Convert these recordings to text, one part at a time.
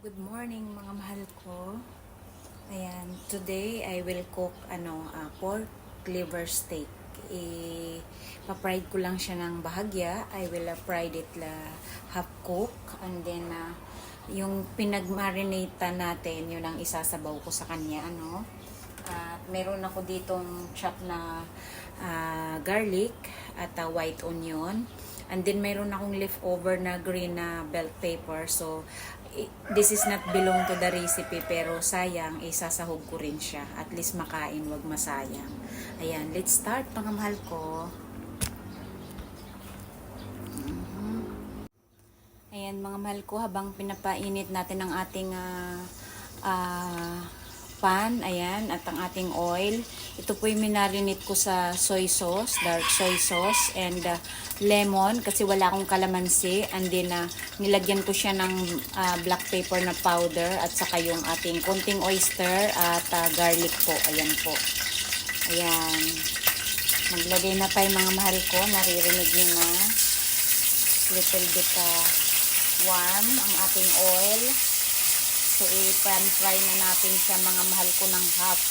Good morning mga mahal ko. Ayan, today I will cook pork liver steak. Pa-fried ko lang siya ng bahagya. I will fried it half cook and then yung pinag-marinate natin, yun ang isasabaw ko sa kanya meron ako ditong chop na garlic at white onion. And then meron akong leftover na green na bell pepper. So this is not belong to the recipe pero sayang isasahog ko rin siya. At least makain, wag masayang. Ayan, let's start mga mahal ko. Ayan mga mahal ko, habang pinapainit natin ang ating pan, ayan, at ang ating oil. Ito po yung minarinate ko sa soy sauce, dark soy sauce, and lemon, kasi wala akong kalamansi, and then nilagyan ko siya ng black pepper na powder, at saka yung ating konting oyster, at garlic po, ayan po. Ayan. Maglagay na tayo mga mahal ko, naririnig nyo na. Little bit warm ang ating oil. So, i-pan-fry na natin siya mga mahal ko ng half.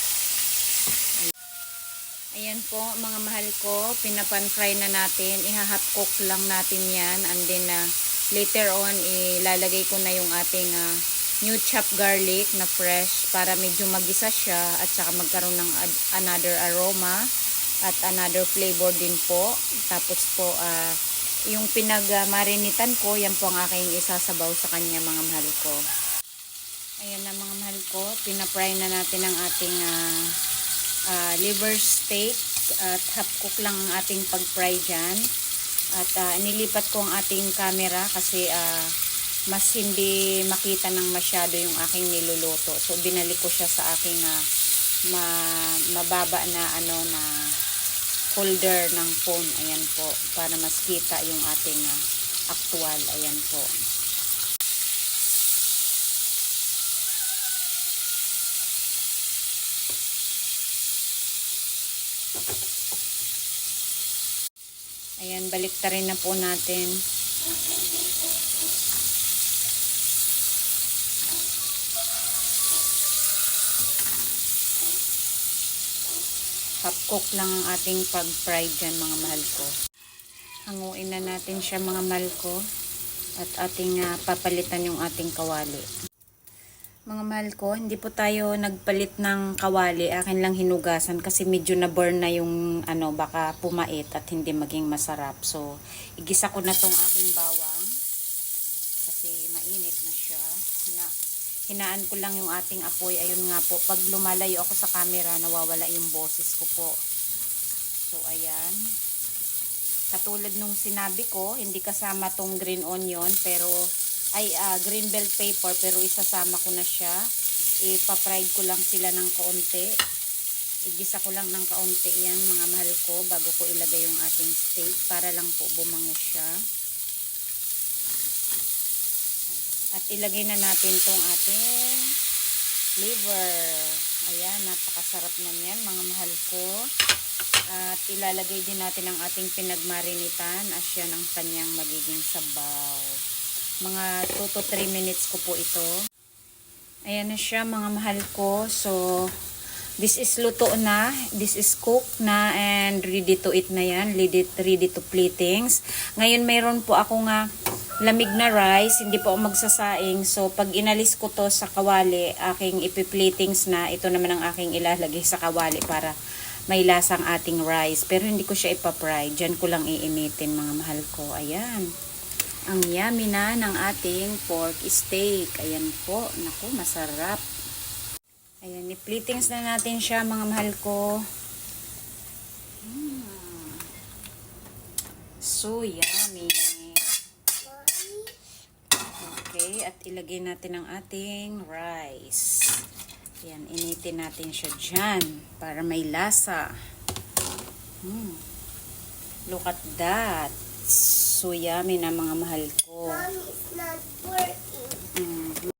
Ayan po mga mahal ko, pinapan-fry na natin. Iha-half cook lang natin yan. And then, later on, ilalagay ko na yung ating new chopped garlic na fresh para medyo magisa siya at saka magkaroon ng another aroma at another flavor din po. Tapos po, yung pinag-marinitan ko, yan po ang aking isasabaw sa kanya mga mahal ko. Ayan na mga mahal ko, pinapry na natin ang ating liver steak at half cook lang ang ating pag-fry dyan. At nilipat ko ang ating camera kasi mas hindi makita ng masyado yung aking niluluto. So binalik ko siya sa aking mababa na na holder ng phone. Ayan po, para mas kita yung ating actual. Ayan po. Ayan, baliktarin na po natin. Half cook lang ang ating pag-fry dyan mga mahal ko. Hanguin na natin siya mga mahal ko. At ating papalitan yung ating kawali. Mga mahal ko, hindi po tayo nagpalit ng kawali. Akin lang hinugasan kasi medyo na-burn na yung baka pumait at hindi maging masarap. So, igisa ko na tong aking bawang kasi mainit na siya. Hinaan ko lang yung ating apoy. Ayun nga po, pag lumalayo ako sa camera, nawawala yung boses ko po. So, ayan. Katulad nung sinabi ko, hindi kasama tong green onion, pero green bell pepper, pero isasama ko na siya. Ipa-fried ko lang sila ng kaunti. Igisa ko lang ng kaunti yan mga mahal ko bago ko ilagay yung ating steak para lang po bumango siya. At ilagay na natin tong ating liver. Ayan, napakasarap na yan mga mahal ko. At ilalagay din natin ang ating pinagmarinitan as yan ang kanyang magiging sabaw. Mga 2 to 3 minutes ko po ito. Ayan na siya mga mahal ko. So, this is luto na. This is cooked na and ready to eat na yan. Ready to platings. Ngayon mayroon po ako lamig na rice. Hindi po ako magsasaing. So, pag inalis ko to sa kawali, aking ipiplatings na. Ito naman ang aking ilalagay sa kawali para may lasang ating rice. Pero hindi ko siya ipapry. Diyan ko lang iinitin mga mahal ko. Ayan. Ang yummy na ng ating pork steak. Ayan po. Naku, masarap. Ayan, i-platings na natin siya mga mahal ko. So yummy. Okay, at ilagay natin ang ating rice. Ayan, initin natin siya dyan para may lasa. Look at that. So yummy na mga mahal ko. Mom, it's not pork.